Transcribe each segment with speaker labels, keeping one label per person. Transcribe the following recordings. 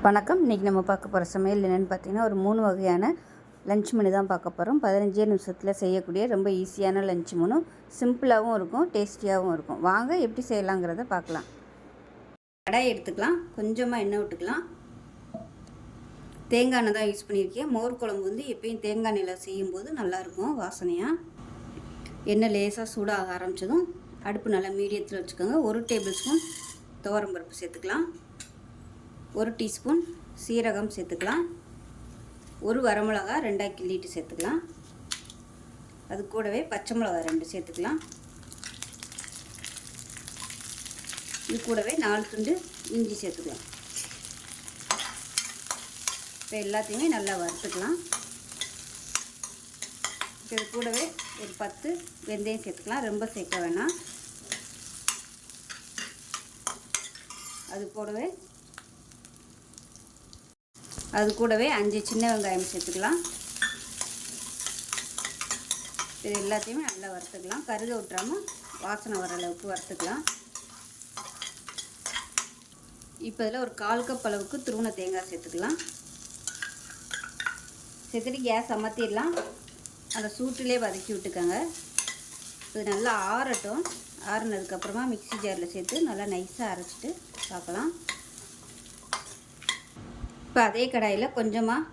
Speaker 1: வணக்கம். இன்றைக்கி நம்ம பார்க்க போகிற சமையல் என்னென்னு பார்த்தீங்கன்னா, ஒரு 3 வகையான லன்ச் மெனு தான் பார்க்க போகிறோம். 15 நிமிஷத்தில் செய்யக்கூடிய ரொம்ப ஈஸியான லன்ச் மெனு. சிம்பிளாகவும் இருக்கும், டேஸ்டியாகவும் இருக்கும். வாங்க எப்படி செய்யலாங்கிறத பார்க்கலாம். கடாய் எடுத்துக்கலாம், கொஞ்சமாக எண்ணெய் விட்டுக்கலாம். தேங்காய் எண்ணெய் தான் யூஸ் பண்ணியிருக்கேன். மோர் குழம்பு வந்து எப்பயும் தேங்காய் எண்ணெயில் செய்யும்போது நல்லாயிருக்கும் வாசனையாக. எண்ணெய் லேசாக சூடாக ஆரம்பித்ததும் அடுப்பு நல்லா மீடியத்தில் வச்சுக்கோங்க. 1 டேபிள் ஸ்பூன் துவரம்பருப்பு சேர்த்துக்கலாம். 1 டீஸ்பூன் சீரகம் சேர்த்துக்கலாம். 1 வரமிளகா 2ஆக கிள்ளிட்டு சேர்த்துக்கலாம். அது கூடவே பச்சை மிளகா 2 சேர்த்துக்கலாம். இது கூடவே 4 துண்டு இஞ்சி சேர்த்துக்கலாம். இப்போ எல்லாத்தையுமே நல்லா வறுத்துக்கலாம். இது கூடவே ஒரு 10 வெந்தயம் சேர்த்துக்கலாம். ரொம்ப சேர்க்க வேணாம். அது கூடவே 5 சின்ன வெங்காயம் சேர்த்துக்கலாம். இது எல்லாத்தையுமே நல்லா வறுத்துக்கலாம். கருக விட்டுறாமல் வாசனை வர அளவுக்கு வறுத்துக்கலாம். இப்போ இதில் ஒரு 1/4 கப் அளவுக்கு துருவன தேங்காய் சேர்த்துக்கலாம். சேர்த்துட்டு கேஸ் அமர்த்திடலாம். அந்த சூட்டிலே வதக்கி விட்டுக்கோங்க. இது நல்லா ஆறட்டும். ஆறுனதுக்கப்புறமா மிக்ஸி ஜாரில் சேர்த்து நல்லா நைஸாக அரைச்சிட்டு பார்க்கலாம். இப்போ அதே கடாயில் கொஞ்சமாக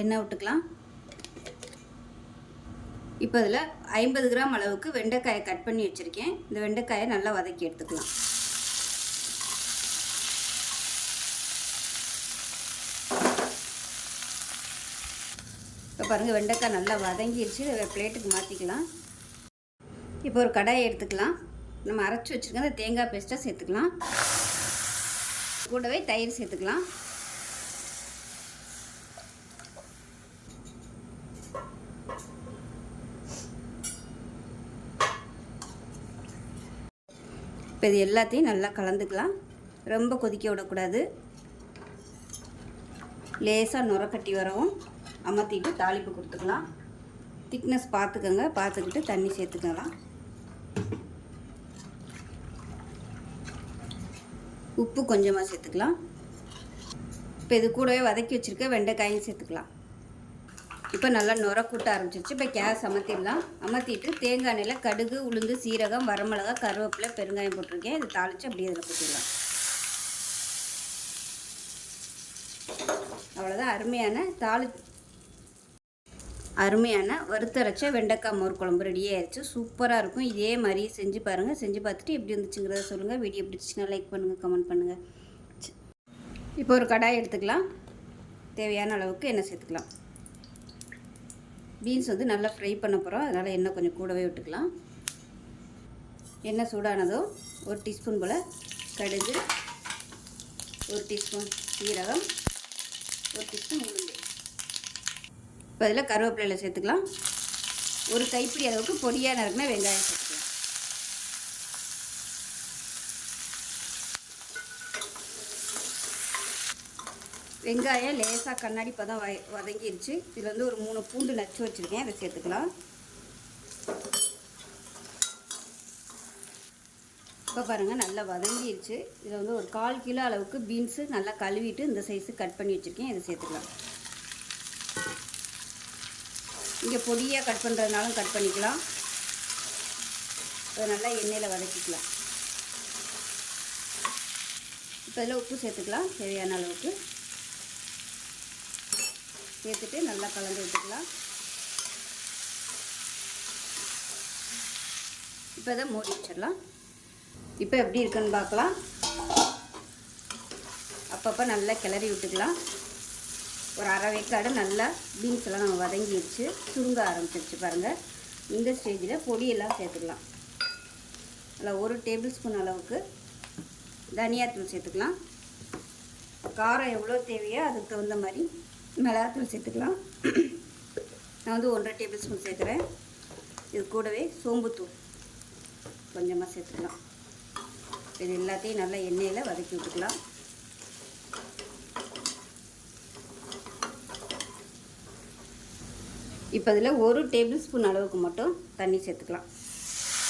Speaker 1: எண்ணெய் விட்டுக்கலாம். இப்போ இதில் 50 கிராம் அளவுக்கு வெண்டைக்காயை கட் பண்ணி வச்சுருக்கேன். இந்த வெண்டைக்காயை நல்லா வதக்கி எடுத்துக்கலாம். இப்போ பாருங்கள், வெண்டைக்காய் நல்லா வதங்கிடுச்சு. இதை பிளேட்டுக்கு மாற்றிக்கலாம். இப்போ ஒரு கடாயை எடுத்துக்கலாம். நம்ம அரைச்சி வச்சுருக்க அந்த தேங்காய் பேஸ்ட்டை சேர்த்துக்கலாம். கூடவே தயிர் சேர்த்துக்கலாம். இப்போ இது எல்லாத்தையும் நல்லா கலந்துக்கலாம். ரொம்ப கொதிக்க விடக்கூடாது. லேசாக நுரக்கட்டி வரவும் அமர்த்திட்டு தாளிப்பு கொடுத்துக்கலாம். திக்னஸ் பார்த்துக்கோங்க. பார்த்துக்கிட்டு தண்ணி சேர்த்துக்கலாம். உப்பு கொஞ்சமாக சேர்த்துக்கலாம். இப்போ இது கூடவே வதக்கி வச்சுருக்க வெண்டைக்காயும் சேர்த்துக்கலாம். இப்போ நல்லா நுர கூட்ட ஆரம்பிச்சிருச்சு. இப்போ கேஸ் அமர்த்திடலாம். அமர்த்திட்டு தேங்காய் எண்ணெயில் கடுகு, உளுந்து, சீரகம், வரமிளகா, கருவேப்பிலை, பெருங்காயம் போட்டிருக்கேன். இது தாளித்து அப்படியே இதில் போட்டுடலாம். அவ்வளோதான். அருமையான வறுத்தரைச்ச வெண்டைக்காய் மோர் குழம்பு ரெடி ஆயிடுச்சு. சூப்பராக இருக்கும். இதே மாதிரி செஞ்சு பாருங்கள். செஞ்சு பார்த்துட்டு எப்படி இருந்துச்சுங்கிறத சொல்லுங்கள். வீடியோ பிடிச்சிச்சின்னா லைக் பண்ணுங்கள், கமெண்ட் பண்ணுங்கள். இப்போ ஒரு கடாய் எடுத்துக்கலாம். தேவையான அளவுக்கு எண்ணெய் சேர்த்துக்கலாம். பீன்ஸ் வந்து நல்லா ஃப்ரை பண்ண போகிறோம். அதனால் எண்ணெய் கொஞ்சம் கூடவே விட்டுக்கலாம். எண்ணெய் சூடானதும் 1 டீஸ்பூன் போல் கடுகு, 1 டீஸ்பூன் சீரகம், 1 டீஸ்பூன் உளுந்து. இப்போ அதில் கருவேப்பிலையில் சேர்த்துக்கலாம். ஒரு கைப்பிடி அளவுக்கு பொடியாக நறுக்கின வெங்காயம் சேர்த்துக்கலாம். வெங்காயம் லேசாக கண்ணாடி பதம் வதங்கிடுச்சு. இதில் வந்து ஒரு 3 பூண்டு நச்சு வச்சுருக்கேன். அதை சேர்த்துக்கலாம். இப்போ பாருங்கள், நல்லா வதங்கிடுச்சு. இதில் வந்து ஒரு 1/4 கிலோ அளவுக்கு பீன்ஸு நல்லா கழுவிட்டு இந்த சைஸு கட் பண்ணி வச்சுருக்கேன். இதை சேர்த்துக்கலாம். இங்கே பொடியாக கட் பண்ணுறதுனாலும் கட் பண்ணிக்கலாம். அதை நல்லா எண்ணெயில் வதக்கிக்கலாம். இப்போ இதில் உப்பு சேர்த்துக்கலாம். தேவையான அளவுக்கு சேர்த்துட்டு நல்லா கலந்து விட்டுக்கலாம். இப்போ இதை மூடி வச்சிடலாம். இப்போ எப்படி இருக்குன்னு பார்க்கலாம். அப்பப்போ நல்லா கிளறி விட்டுக்கலாம். ஒரு அரை வேக்காடு நல்லா பீன்ஸ் எல்லாம் நம்ம வதங்கிடுச்சு. சுருங்க ஆரம்பிச்சிருச்சு பாருங்கள். இந்த ஸ்டேஜில் பொடியெல்லாம் சேர்த்துக்கலாம். அதில் 1 டேபிள் ஸ்பூன் அளவுக்கு தனியாத்தூள் சேர்த்துக்கலாம். காரம் எவ்வளோ தேவையோ அதுக்கு தகுந்த மாதிரி மிளகாத்தூள் சேர்த்துக்கலாம். நான் வந்து 1.5 டேபிள் ஸ்பூன் சேர்க்குறேன். இது கூடவே சோம்புத்தூள் கொஞ்சமாக சேர்த்துக்கலாம். இது எல்லாத்தையும் நல்லா எண்ணெயில் வதக்கி விட்டுக்கலாம். இப்போ இதில் 1 டேபிள் ஸ்பூன் அளவுக்கு மட்டும் தண்ணி சேர்த்துக்கலாம்.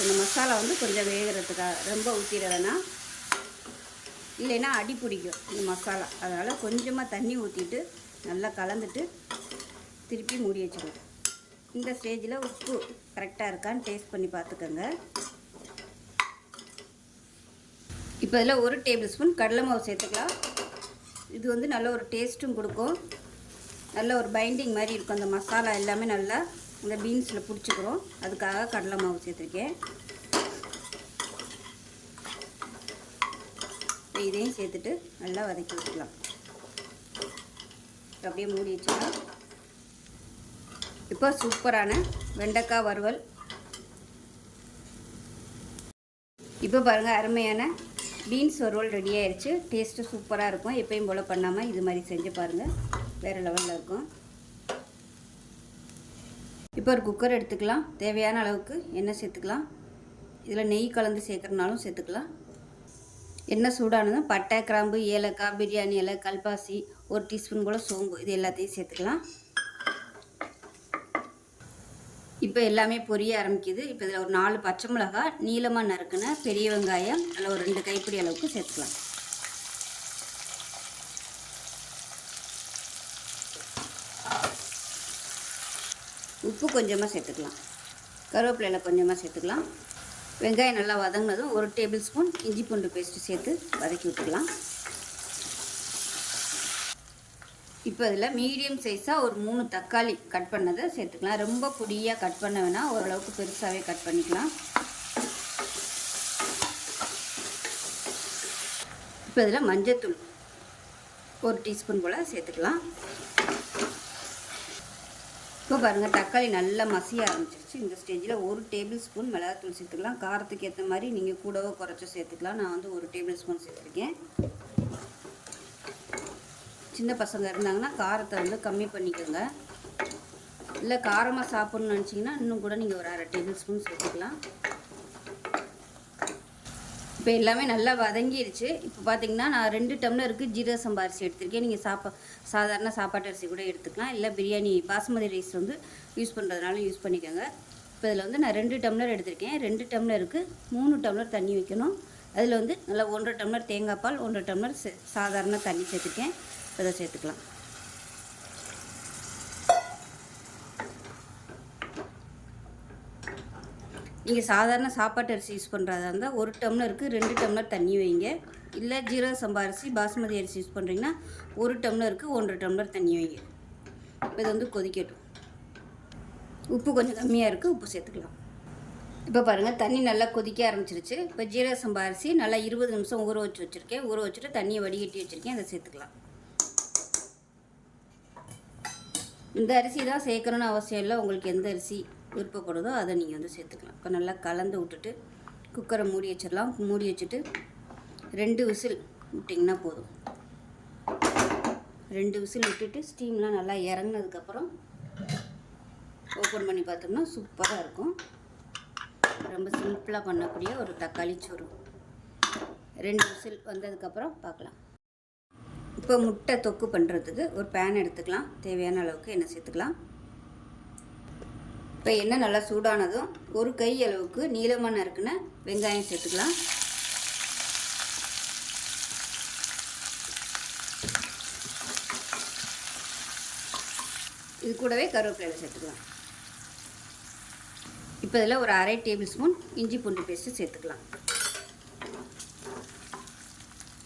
Speaker 1: இந்த மசாலா வந்து கொஞ்சம் வேகிறதுக்காக ரொம்ப ஊற்றிட வேணாம். இல்லைன்னா அடி பிடிக்கும் இந்த மசாலா. அதனால் கொஞ்சமாக தண்ணி ஊற்றிட்டு நல்லா கலந்துட்டு திருப்பி மூடி வச்சுக்கணும். இந்த ஸ்டேஜில் உப்பு கரெக்டாக இருக்கான்னு டேஸ்ட் பண்ணி பார்த்துக்கோங்க. இப்போ இதில் 1 டேபிள் ஸ்பூன் கடலை மாவு சேர்த்துக்கலாம். இது வந்து நல்ல ஒரு டேஸ்ட்டும் கொடுக்கும், நல்ல ஒரு பைண்டிங் மாதிரி இருக்கும். அந்த மசாலா எல்லாமே நல்லா இந்த பீன்ஸில் பிடிச்சிக்கிறோம், அதுக்காக கடலை மாவு சேர்த்துருக்கேன். இதையும் சேர்த்துட்டு நல்லா வதக்கி வச்சுக்கலாம். அப்படியே மூடி வச்சுக்கலாம். இப்போ சூப்பரான வெண்டைக்காய் வறுவல். இப்போ பாருங்கள், அருமையான பீன்ஸ் வறுவல் ரெடி ஆயிடுச்சு. டேஸ்ட்டு சூப்பராக இருக்கும். எப்பயும் போல் பண்ணாமல் இது மாதிரி செஞ்சு பாருங்கள், வேறு லெவலில் இருக்கும். இப்போ ஒரு குக்கர் எடுத்துக்கலாம். தேவையான அளவுக்கு எண்ணெய் சேர்த்துக்கலாம். இதில் நெய் கலந்து சேர்க்குறனாலும் சேர்த்துக்கலாம். எண்ணெய் சூடானதும் பட்டை, கிராம்பு, ஏலக்காய், பிரியாணி இலை, கல்பாசி, 1 டீஸ்பூன் போல் சோம்பு, இது எல்லாத்தையும் சேர்த்துக்கலாம். இப்போ எல்லாமே பொரிய ஆரம்பிக்குது. இப்போ இதில் ஒரு 4 பச்சை மிளகாய் நீளமாக நறுக்குன பெரிய வெங்காயம் அதில் ஒரு 2 கைப்பிடி அளவுக்கு சேர்த்துக்கலாம். உப்பு கொஞ்சமாக சேர்த்துக்கலாம். கருவேப்பிலையில் கொஞ்சமாக சேர்த்துக்கலாம். வெங்காயம் நல்லா வதங்கினதும் 1 டேபிள் ஸ்பூன் இஞ்சி பூண்டு பேஸ்ட்டு சேர்த்து வதக்கி விட்டுக்கலாம். இப்போ இதில் மீடியம் சைஸாக ஒரு 3 தக்காளி கட் பண்ணதை சேர்த்துக்கலாம். ரொம்ப பொடியாக கட் பண்ண வேணால், ஓரளவுக்கு பெருசாகவே கட் பண்ணிக்கலாம். இப்போ இதில் மஞ்சத்தூள் 1 டீஸ்பூன் போல் சேர்த்துக்கலாம். இப்போ பாருங்கள், தக்காளி நல்லா மசிய ஆரம்பிச்சிருச்சு. இந்த ஸ்டேஜில் 1 டேபிள் ஸ்பூன் மிளகாத்தூள் சேர்த்துக்கலாம். காரத்துக்கு ஏற்ற மாதிரி நீங்கள் கூடவோ குறைச்சோ சேர்த்துக்கலாம். நான் வந்து 1 டேபிள் ஸ்பூன் சேர்த்துருக்கேன். சின்ன பசங்க இருந்தாங்கன்னா காரத்தை வந்து கம்மி பண்ணிக்கோங்க. இல்லை காரமாக சாப்பிட்ணுன்னு நினச்சிங்கன்னா இன்னும் கூட நீங்கள் ஒரு 1/2 டேபிள் ஸ்பூன் சேர்த்துக்கலாம். இப்போ எல்லாமே நல்லா வதங்கிடுச்சு. இப்போ பார்த்தீங்கன்னா நான் 2 டம்ளருக்கு ஜீரக சம்பா அரிசி எடுத்திருக்கேன். நீங்கள் சாதாரண சாப்பாட்டு அரிசி கூட எடுத்துக்கலாம். இல்லை பிரியாணி பாஸ்மதி ரைஸ் வந்து யூஸ் பண்ணுறதுனால யூஸ் பண்ணிக்கோங்க. இப்போ இதில் வந்து நான் 2 டம்ளர் எடுத்திருக்கேன். 2 டம்ளருக்கு 3 டம்ளர் தண்ணி வைக்கணும். அதில் வந்து நல்லா 1.5 டம்ளர் தேங்காய் பால், 1.5 டம்ளர் சாதாரண தண்ணி சேர்த்துருக்கேன். அதை சேர்த்துக்கலாம். நீங்கள் சாதாரண சாப்பாட்டு அரிசி யூஸ் பண்ணுறதா இருந்தால் 1 டம்ளருக்கு 2 டம்ளர் தண்ணி வைங்க. இல்லை ஜீரக சம்பா அரிசி பாஸ்மதி அரிசி யூஸ் பண்ணுறீங்கன்னா 1 டம்ளருக்கு 1.5 டம்ளர் தண்ணி வைங்க. இப்போ இது வந்து கொதிக்கட்டும். உப்பு கொஞ்சம் கம்மியாக இருக்குது, உப்பு சேர்த்துக்கலாம். இப்போ பாருங்கள், தண்ணி நல்லா கொதிக்க ஆரம்பிச்சிருச்சு. இப்போ ஜீரக சம்பா அரிசி நல்லா 20 நிமிஷம் ஊற வச்சுருக்கேன். ஊற வச்சுட்டு தண்ணியை வடிகட்டி வச்சுருக்கேன், அதை சேர்த்துக்கலாம். இந்த அரிசி தான் சேர்க்கணுன்னு அவசியம் இல்லை. உங்களுக்கு எந்த அரிசி விருப்பப்படுதோ அதை நீங்கள் வந்து சேர்த்துக்கலாம். இப்போ நல்லா கலந்து விட்டுட்டு குக்கரை மூடி வச்சிடலாம். மூடி வச்சுட்டு 2 விசில் விட்டிங்கன்னா போதும். 2 விசில் விட்டுட்டு ஸ்டீம்லாம் நல்லா இறங்கினதுக்கப்புறம் ஓப்பன் பண்ணி பார்த்தோம்னா சூப்பராக இருக்கும். ரொம்ப சிம்பிளாக பண்ணக்கூடிய ஒரு தக்காளி சோறு. 2 விசில் வந்ததுக்கப்புறம் பார்க்கலாம். இப்போ முட்டை தொக்கு பண்ணுறதுக்கு ஒரு பேன் எடுத்துக்கலாம். தேவையான அளவுக்கு எண்ணெய் சேர்த்துக்கலாம். இப்போ எண்ணெய் நல்லா சூடானதும் 1 கை அளவுக்கு நீளமாக நறுக்குன வெங்காயம் சேர்த்துக்கலாம். இது கூடவே கருவேப்பிலை சேர்த்துக்கலாம். இப்போ இதில் ஒரு 1/2 டேபிள் ஸ்பூன் இஞ்சி பூண்டு பேஸ்ட்டு சேர்த்துக்கலாம்.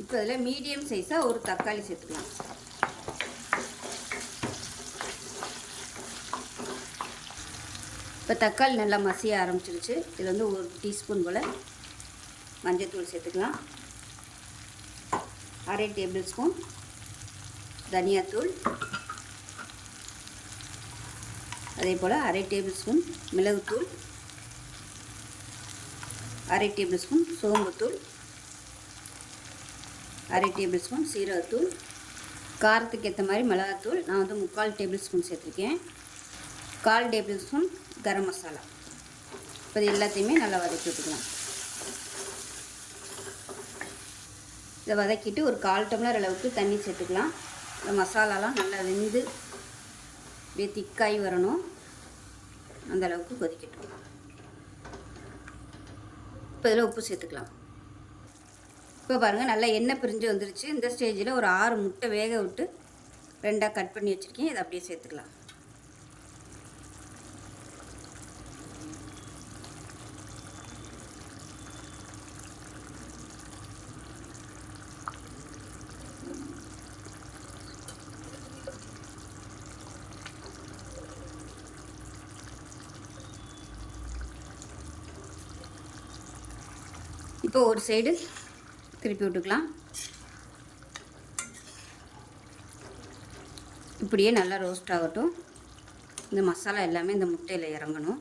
Speaker 1: இப்போ இதில் மீடியம் சைஸாக ஒரு தக்காளி சேர்த்துக்கலாம். இப்போ தக்காளி நல்லா மசிய ஆரம்பிச்சிருச்சு. இதில் வந்து 1 டீஸ்பூன் போல் மஞ்சள்தூள் சேர்த்துக்கலாம். 1/2 டேபிள் ஸ்பூன் தனியாத்தூள், அதே போல் 1/2 டேபிள் ஸ்பூன் மிளகுத்தூள், 1/2 டேபிள் ஸ்பூன் சோம்புத்தூள், 1/2 டேபிள் ஸ்பூன் சீரகத்தூள், காரத்துக்கு ஏற்ற மாதிரி மிளகாத்தூள் நான் வந்து 3/4 டேபிள் ஸ்பூன் சேர்த்துருக்கேன், 1/4 டேபிள் ஸ்பூன் கரம் மசாலா. இப்போ இது எல்லாத்தையுமே நல்லா வதக்கி விட்டுக்கலாம். இதை வதக்கிட்டு ஒரு 1/4 டம்ளர் அளவுக்கு தண்ணி சேர்த்துக்கலாம். இந்த மசாலாலாம் நல்லா வெந்து அப்படியே திக்காய் வரணும், அந்த அளவுக்கு கொதிக்கட்டும். இப்போ இதில் உப்பு சேர்த்துக்கலாம். இப்போ பாருங்கள் நல்லா எண்ணெய் பிரிஞ்சு வந்துருச்சு. இந்த ஸ்டேஜில் ஒரு 6 முட்டை வேக விட்டு 2ஆக கட் பண்ணி வச்சுருக்கேன். இதை அப்படியே சேர்த்துக்கலாம். இப்போ ஒரு சைடு திருப்பி விட்டுக்கலாம். இப்படியே நல்லா ரோஸ்ட் ஆகட்டும். இந்த மசாலா எல்லாமே இந்த முட்டையில் இறங்கணும்.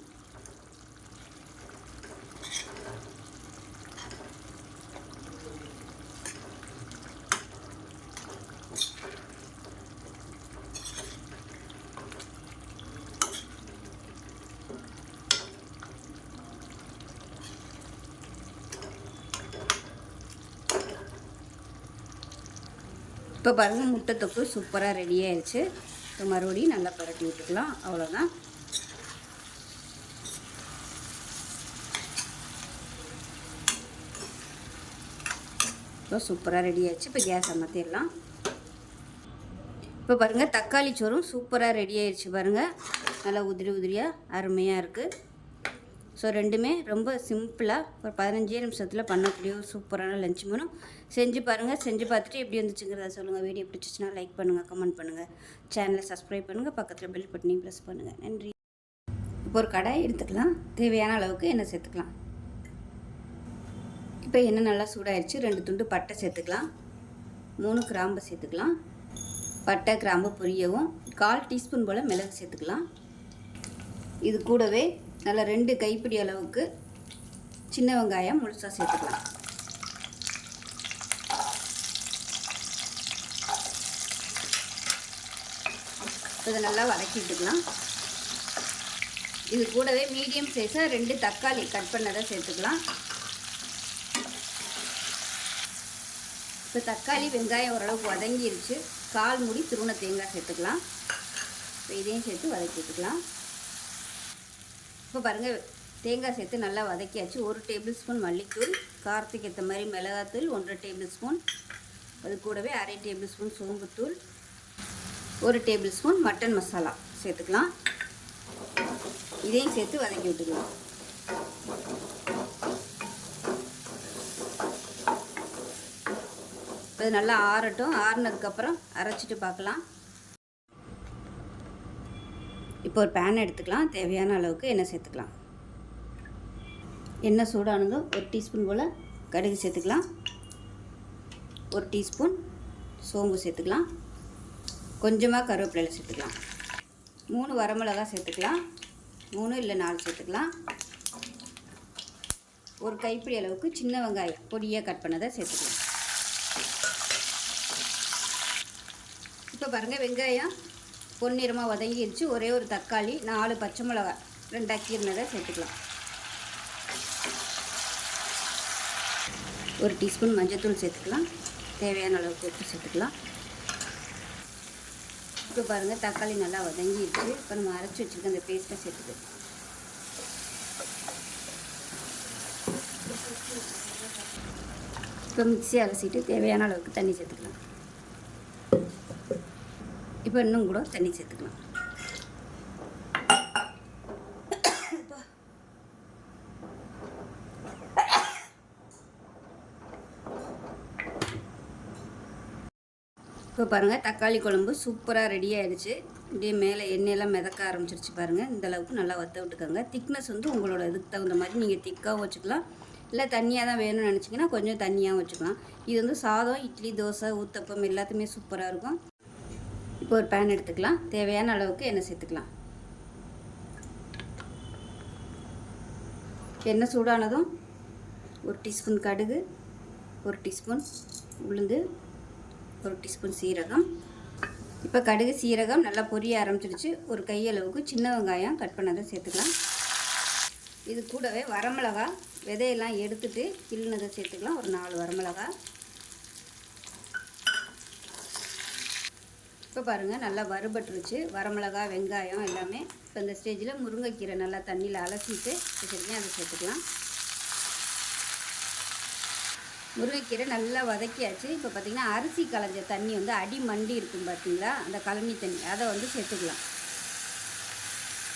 Speaker 1: இப்போ பாருங்கள் முட்டை தொக்கு சூப்பராக ரெடி ஆயிடுச்சு. இப்போ மறுபடியும் நல்லா பரட்டி விட்டுக்கலாம். அவ்வளோதான். இப்போ சூப்பராக ரெடி ஆயிடுச்சு. இப்போ கேஸ் அமர்த்திடலாம். இப்போ பாருங்கள் தக்காளி சோறும் சூப்பராக ரெடி ஆயிடுச்சு. பாருங்கள் நல்லா உதிரி உதிரியாக அருமையாக இருக்குது. ஸோ ரெண்டுமே ரொம்ப சிம்பிளாக ஒரு 15 நிமிஷத்தில் பண்ணக்கூடிய ஒரு சூப்பரான லஞ்ச் மெனு. செஞ்சு பாருங்கள். செஞ்சு பார்த்துட்டு எப்படி வந்துச்சுங்கிறத சொல்லுங்கள். வீடியோ பிடிச்சிச்சின்னா லைக் பண்ணுங்கள், கமெண்ட் பண்ணுங்கள், சேனலை சப்ஸ்கிரைப் பண்ணுங்கள், பக்கத்தில் பெல் பட்டனையும் ப்ரெஸ் பண்ணுங்கள். நன்றி. இப்போ ஒரு கடாய் எடுத்துக்கலாம். தேவையான அளவுக்கு எண்ணெய் சேர்த்துக்கலாம். இப்போ எண்ணெய் நல்லா சூடாயிடுச்சு. 2 துண்டு பட்டை சேர்த்துக்கலாம். 3 கிராம்பு சேர்த்துக்கலாம். பட்டை கிராம்பு பொரியவும் 1/4 டீஸ்பூன் போல் மிளகு சேர்த்துக்கலாம். இது கூடவே நல்லா 2 கைப்பிடி அளவுக்கு சின்ன வெங்காயம் முழுசாக சேர்த்துக்கலாம். இதை நல்லா வதக்கிட்டுக்கலாம். இது கூடவே மீடியம் சைஸாக 2 தக்காளி கட் பண்ணதை சேர்த்துக்கலாம். இப்போ தக்காளி வெங்காயம் ஓரளவுக்கு வதங்கிருச்சு. 1/4 மூடி துருவன தேங்காய் சேர்த்துக்கலாம். இப்போ இதையும் சேர்த்து வதக்கிட்டுக்கலாம். இப்போ பாருங்கள் தேங்காய் சேர்த்து நல்லா வதக்கியாச்சு. 1 டேபிள் ஸ்பூன் மல்லித்தூள், காரத்துக்கு ஏற்ற மாதிரி மிளகாத்தூள் 1 டேபிள் ஸ்பூன், அது கூடவே 1/2 டேபிள் ஸ்பூன் சோம்புத்தூள், 1 டேபிள் ஸ்பூன் மட்டன் மசாலா சேர்த்துக்கலாம். இதையும் சேர்த்து வதக்கி விட்டுக்கலாம். இது நல்லா ஆறட்டும். ஆறுனதுக்கப்புறம் அரைச்சிட்டு பார்க்கலாம். இப்போ ஒரு பேன் எடுத்துக்கலாம். தேவையான அளவுக்கு எண்ணெய் சேர்த்துக்கலாம். எண்ணெய் சூடானதும் 1 டீஸ்பூன் போல் கடுகு சேர்த்துக்கலாம். 1 டீஸ்பூன் சோம்பு சேர்த்துக்கலாம். கொஞ்சமாக கருவேப்பிலை சேர்த்துக்கலாம். 3 வரமிளகாய் சேர்த்துக்கலாம். 3 இல்லை 4 சேர்த்துக்கலாம். ஒரு கைப்பிடி அளவுக்கு சின்ன வெங்காயம் பொடியாக கட் பண்ணதை சேர்த்துக்கலாம். இப்போ பாருங்கள் வெங்காயம் பொன்னிறமாக வதங்கிடுச்சு. ஒரே ஒரு தக்காளி, 4 பச்சை மிளகாய் 2 கீறினதை சேர்த்துக்கலாம். 1 டீஸ்பூன் மஞ்சள்தூள் சேர்த்துக்கலாம். தேவையான அளவுக்கு உப்பு சேர்த்துக்கலாம். இப்போ பாருங்கள் தக்காளி நல்லா வதங்கிடுச்சு. இப்போ நம்ம அரைச்சி வச்சுருக்க அந்த பேஸ்ட்டை சேர்த்துக்கலாம். இப்போ மிக்ஸி அலசிட்டு தேவையான அளவுக்கு தண்ணி சேர்த்துக்கலாம். இப்போ இன்னும் கூட தண்ணி சேர்த்துக்கலாம். இப்போ பாருங்கள் தக்காளி குழம்பு சூப்பராக ரெடி ஆகிடுச்சு. இப்படியே மேலே எண்ணெயெல்லாம் மிதக்க ஆரம்பிச்சிருச்சு பாருங்கள். இந்த அளவுக்கு நல்லா வற்ற விட்டுக்கோங்க. திக்னஸ் வந்து உங்களோட இதுக்கு தகுந்த மாதிரி நீங்கள் திக்காகவும் வச்சுக்கலாம், இல்லை தண்ணியாக தான் வேணும்னு நினச்சிங்கன்னா கொஞ்சம் தண்ணியாகவும் வச்சுக்கலாம். இது வந்து சாதம், இட்லி, தோசை, ஊத்தப்பம் எல்லாத்துமே சூப்பராக இருக்கும். இப்போ ஒரு பேன் எடுத்துக்கலாம். தேவையான அளவுக்கு எண்ணெய் சேர்த்துக்கலாம். எண்ணெய் சூடானதும் 1 டீஸ்பூன் கடுகு, 1 டீஸ்பூன் உளுந்து, 1 டீஸ்பூன் சீரகம். இப்போ கடுகு சீரகம் நல்லா பொரிய ஆரம்பிச்சிடுச்சு. ஒரு கையளவுக்கு சின்ன வெங்காயம் கட் பண்ணதை சேர்த்துக்கலாம். இது கூடவே வரமிளகா விதையெல்லாம் எடுத்துட்டு கிள்ளினதை சேர்த்துக்கலாம். ஒரு 4 வரமிளகா. இப்போ பாருங்கள் நல்லா வறுபட்டுருச்சு வரமிளகா வெங்காயம் எல்லாமே. இப்போ இந்த ஸ்டேஜில் முருங்கைக்கீரை நல்லா தண்ணியில் அலசிட்டு வச்சுருக்கேன், அதை சேர்த்துக்கலாம். முருங்கைக்கீரை நல்லா வதக்கியாச்சு. இப்போ பார்த்திங்கன்னா அரிசி களைஞ்ச தண்ணி வந்து அடி மண்டி இருக்கும் பார்த்தீங்களா, அந்த கழனி தண்ணி அதை வந்து சேர்த்துக்கலாம்.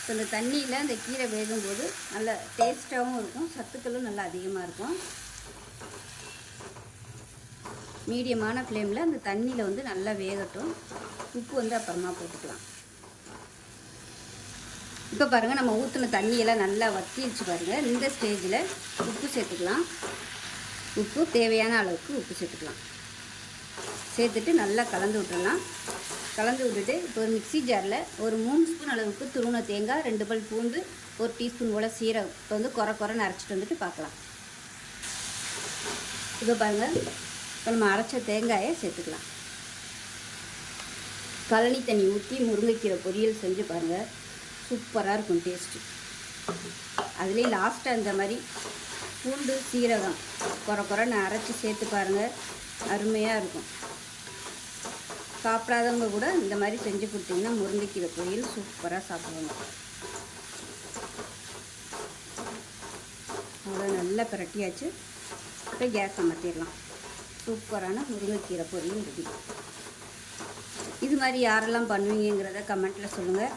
Speaker 1: ஸோ இந்த தண்ணியில் அந்த கீரை வேகும்போது நல்ல டேஸ்ட்டாகவும் இருக்கும், சத்துக்களும் நல்லா அதிகமாக இருக்கும். மீடியமான ஃப்ளேமில் அந்த தண்ணியில் வந்து நல்லா வேகட்டும். உப்பு வந்து அப்புறமா போட்டுக்கலாம். இப்போ பாருங்கள், நம்ம ஊற்றின தண்ணியெல்லாம் நல்லா வற்றிடுச்சு பாருங்கள். இந்த ஸ்டேஜில் உப்பு சேர்த்துக்கலாம். உப்பு தேவையான அளவுக்கு உப்பு சேர்த்துக்கலாம். சேர்த்துட்டு நல்லா கலந்து விட்டுறலாம். கலந்து விட்டுட்டு இப்போ ஒரு மிக்ஸி ஜாரில் ஒரு 3 ஸ்பூன் அளவுக்கு துருவின தேங்காய், 2 பல் பூண்டு, 1 டீஸ்பூன் போல் சீரகம் இப்போ வந்து குறைன்னு அரைச்சிட்டு வந்துட்டு பார்க்கலாம். இப்போ பாருங்கள், இப்போ நம்ம அரைச்ச தேங்காயை சேர்த்துக்கலாம். கழனி தண்ணி ஊற்றி முருங்கைக்கீரை பொரியல் செஞ்சு பாருங்கள், சூப்பராக இருக்கும் டேஸ்ட்டு. அதுலேயும் லாஸ்ட்டாக இந்த மாதிரி பூண்டு சீரகம் குறைன்னு அரைச்சி சேர்த்து பாருங்கள், அருமையாக இருக்கும். சாப்பிடாதவங்க கூட இந்த மாதிரி செஞ்சு கொடுத்தீங்கன்னா முருங்கைக்கீரை பொரியல் சூப்பராக சாப்பிடுவாங்க. அவ்வளோ நல்லா பிரட்டியாச்சு. இப்போ கேஸை மாற்றிடலாம். சூப்பரான முருங்கைக்கீரை பொரியல் ரெடி. இது மாதிரி யாரெல்லாம் பண்ணுவீங்கிறத கமெண்ட்டில் சொல்லுங்கள்.